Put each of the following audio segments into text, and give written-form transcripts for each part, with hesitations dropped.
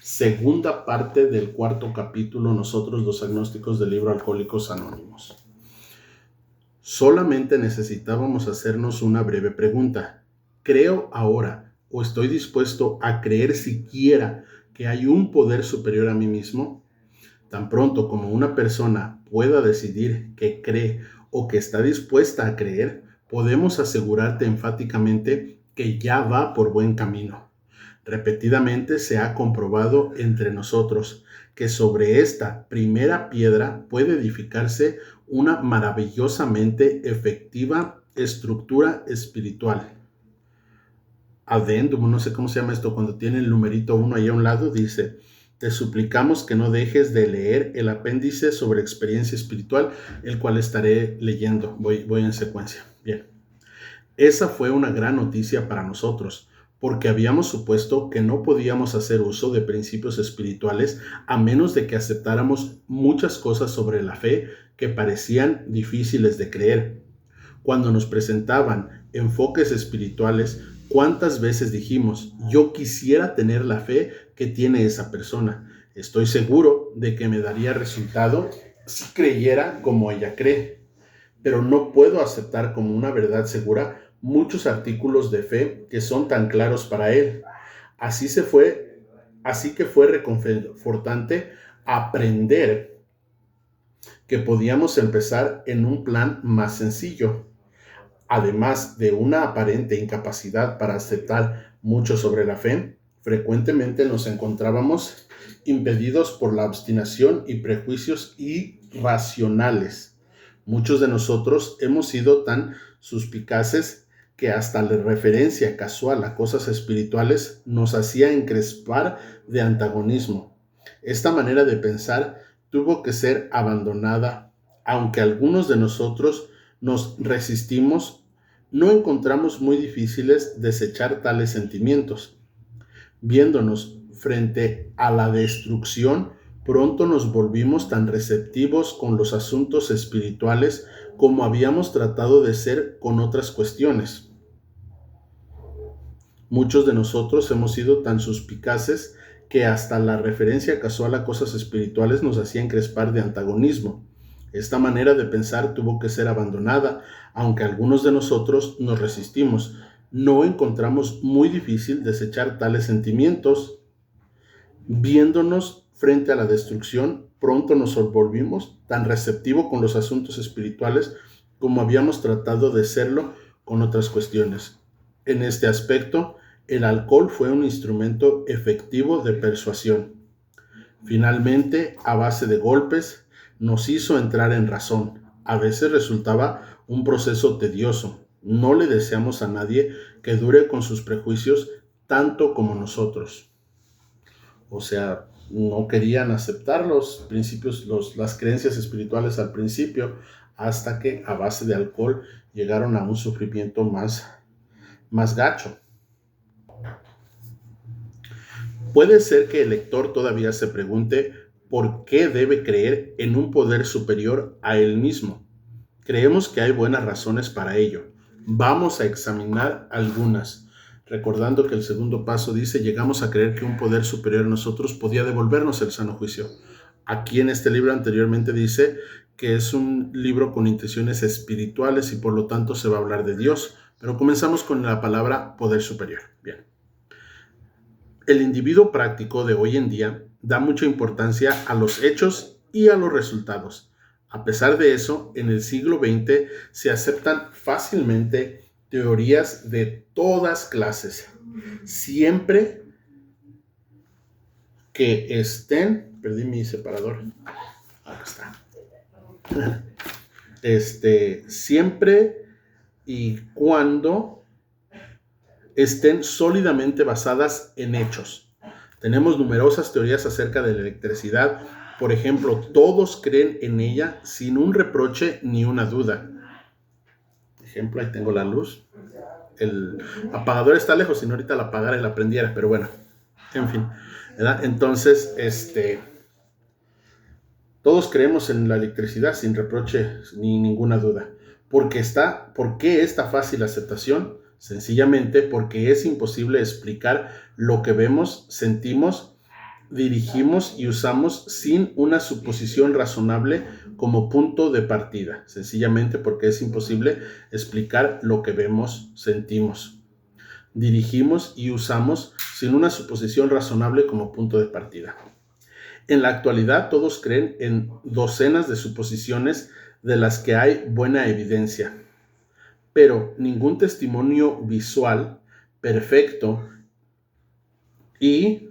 Segunda parte del cuarto capítulo, nosotros los agnósticos del libro Alcohólicos Anónimos. Solamente necesitábamos hacernos una breve pregunta. ¿Creo ahora o estoy dispuesto a creer siquiera que hay un poder superior a mí mismo? Tan pronto como una persona pueda decidir que cree o que está dispuesta a creer, podemos asegurarte enfáticamente que ya va por buen camino. Repetidamente se ha comprobado entre nosotros que sobre esta primera piedra puede edificarse una maravillosamente efectiva estructura espiritual. Adendum, no sé cómo se llama esto, cuando tiene el numerito 1 ahí a un lado, dice: te suplicamos que no dejes de leer el apéndice sobre experiencia espiritual, el cual estaré leyendo. Voy en secuencia. Bien. Esa fue una gran noticia para nosotros, porque habíamos supuesto que no podíamos hacer uso de principios espirituales a menos de que aceptáramos muchas cosas sobre la fe que parecían difíciles de creer. Cuando nos presentaban enfoques espirituales, ¿cuántas veces dijimos: yo quisiera tener la fe que tiene esa persona? Estoy seguro de que me daría resultado si creyera como ella cree, pero no puedo aceptar como una verdad segura muchos artículos de fe que son tan claros para él. Así que fue reconfortante aprender que podíamos empezar en un plan más sencillo. Además de una aparente incapacidad para aceptar mucho sobre la fe, frecuentemente nos encontrábamos impedidos por la obstinación y prejuicios irracionales. Muchos de nosotros hemos sido tan suspicaces que hasta la referencia casual a cosas espirituales nos hacía encrespar de antagonismo. Esta manera de pensar tuvo que ser abandonada, aunque algunos de nosotros nos resistimos. No encontramos muy difíciles desechar tales sentimientos. Viéndonos frente a la destrucción, pronto nos volvimos tan receptivos con los asuntos espirituales como habíamos tratado de ser con otras cuestiones. Muchos de nosotros hemos sido tan suspicaces que hasta la referencia casual a cosas espirituales nos hacía encrespar de antagonismo. Esta manera de pensar tuvo que ser abandonada, aunque algunos de nosotros nos resistimos. No encontramos muy difícil desechar tales sentimientos. Viéndonos frente a la destrucción, pronto nos volvimos tan receptivos con los asuntos espirituales como habíamos tratado de serlo con otras cuestiones. En este aspecto, el alcohol fue un instrumento efectivo de persuasión. Finalmente, a base de golpes, nos hizo entrar en razón. A veces resultaba un proceso tedioso. No le deseamos a nadie que dure con sus prejuicios tanto como nosotros. O sea, no querían aceptar los principios, las creencias espirituales al principio, hasta que a base de alcohol llegaron a un sufrimiento más gacho. Puede ser que el lector todavía se pregunte por qué debe creer en un poder superior a él mismo. Creemos que hay buenas razones para ello. Vamos a examinar algunas, recordando que el segundo paso dice: llegamos a creer que un poder superior a nosotros podía devolvernos el sano juicio. Aquí en este libro anteriormente dice que es un libro con intenciones espirituales y por lo tanto se va a hablar de Dios, pero comenzamos con la palabra poder superior. Bien. El individuo práctico de hoy en día da mucha importancia a los hechos y a los resultados. A pesar de eso, en el siglo XX se aceptan fácilmente teorías de todas clases, siempre que estén... Perdí mi separador. Acá está. Siempre y cuando estén sólidamente basadas en hechos. Tenemos numerosas teorías acerca de la electricidad. Por ejemplo, todos creen en ella sin un reproche ni una duda. Por ejemplo, ahí tengo la luz. El apagador está lejos, si no ahorita la apagara y la prendiera, pero bueno, en fin, ¿verdad? Entonces, todos creemos en la electricidad sin reproche ni ninguna duda. ¿Por qué esta fácil aceptación? Sencillamente porque es imposible explicar lo que vemos, sentimos dirigimos y usamos sin una suposición razonable como punto de partida, sencillamente porque es imposible explicar lo que vemos, sentimos. Dirigimos y usamos sin una suposición razonable como punto de partida. En la actualidad todos creen en docenas de suposiciones de las que hay buena evidencia, pero ningún testimonio visual perfecto. Y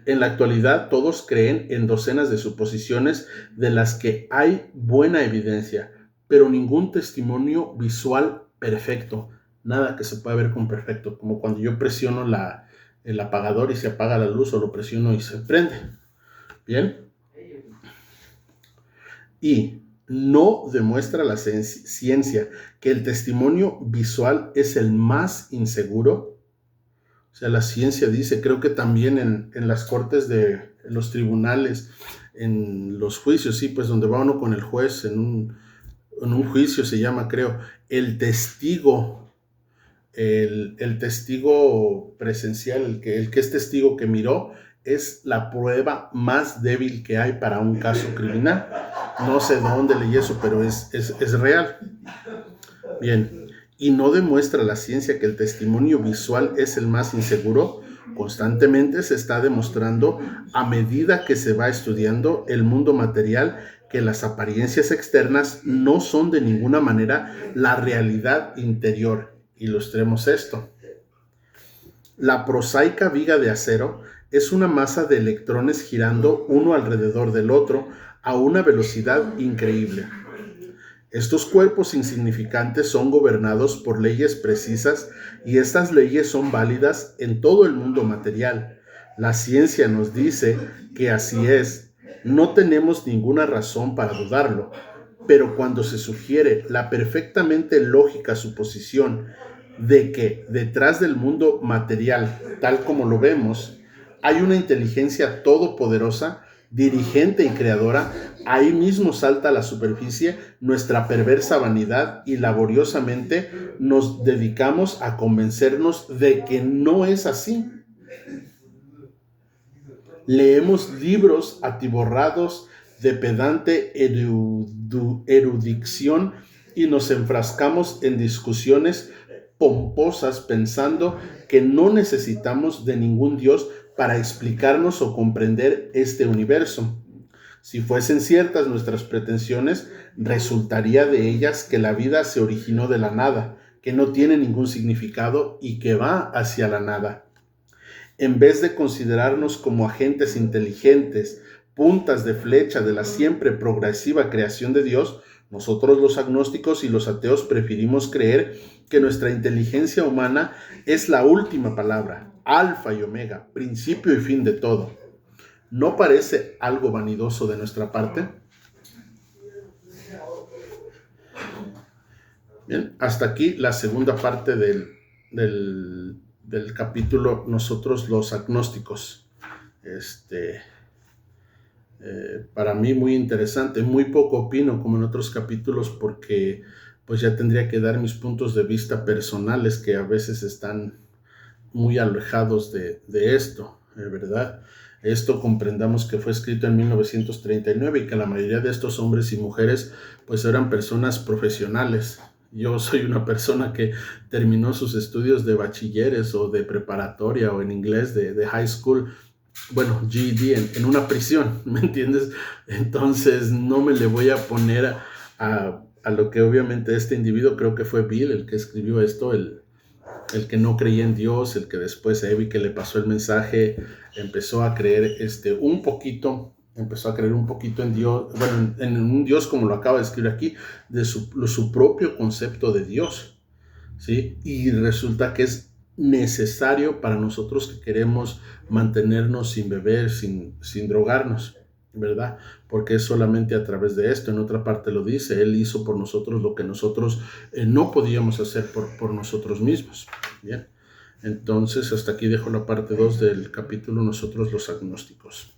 en la actualidad todos creen en docenas de suposiciones de las que hay buena evidencia, pero ningún testimonio visual perfecto. Nada que se pueda ver con perfecto, como cuando yo presiono el apagador y se apaga la luz, o lo presiono y se prende. Bien. Y no demuestra la ciencia que el testimonio visual es el más inseguro. O sea, la ciencia dice, creo que también en las cortes en los tribunales, en los juicios, sí, pues donde va uno con el juez en un juicio se llama, creo, el testigo presencial, el que es testigo que miró, es la prueba más débil que hay para un caso criminal. No sé dónde leí eso, pero es real. Bien, y no demuestra la ciencia que el testimonio visual es el más inseguro. Constantemente se está demostrando, a medida que se va estudiando el mundo material, que las apariencias externas no son de ninguna manera la realidad interior. Ilustremos esto. La prosaica viga de acero es una masa de electrones girando uno alrededor del otro a una velocidad increíble. Estos cuerpos insignificantes son gobernados por leyes precisas y estas leyes son válidas en todo el mundo material. La ciencia nos dice que así es. No tenemos ninguna razón para dudarlo, pero cuando se sugiere la perfectamente lógica suposición de que detrás del mundo material, tal como lo vemos, hay una inteligencia todopoderosa, dirigente y creadora, ahí mismo salta a la superficie nuestra perversa vanidad y laboriosamente nos dedicamos a convencernos de que no es así. Leemos libros atiborrados de pedante erudición y nos enfrascamos en discusiones pomposas pensando que no necesitamos de ningún Dios para explicarnos o comprender este universo. Si fuesen ciertas nuestras pretensiones, resultaría de ellas que la vida se originó de la nada, que no tiene ningún significado y que va hacia la nada. En vez de considerarnos como agentes inteligentes, puntas de flecha de la siempre progresiva creación de Dios, nosotros los agnósticos y los ateos preferimos creer que nuestra inteligencia humana es la última palabra, alfa y omega, principio y fin de todo. ¿No parece algo vanidoso de nuestra parte? Bien, hasta aquí la segunda parte del capítulo Nosotros los agnósticos. Para mí muy interesante, muy poco opino como en otros capítulos porque pues ya tendría que dar mis puntos de vista personales que a veces están muy alejados de esto, ¿verdad? Esto comprendamos que fue escrito en 1939 y que la mayoría de estos hombres y mujeres pues eran personas profesionales. Yo soy una persona que terminó sus estudios de bachilleres o de preparatoria o en inglés de high school, bueno, GED en una prisión, ¿me entiendes? Entonces no me le voy a poner a lo que obviamente este individuo, creo que fue Bill el que escribió esto, el que no creía en Dios, el que después a Evi que le pasó el mensaje, empezó a creer un poquito en Dios, bueno, en un Dios como lo acaba de escribir aquí, de su propio concepto de Dios, ¿sí? Y resulta que es necesario para nosotros que queremos mantenernos sin beber, sin drogarnos, ¿verdad? Porque es solamente a través de esto. En otra parte lo dice, Él hizo por nosotros lo que nosotros no podíamos hacer por nosotros mismos. Bien, entonces hasta aquí dejo la parte 2 del capítulo Nosotros los agnósticos.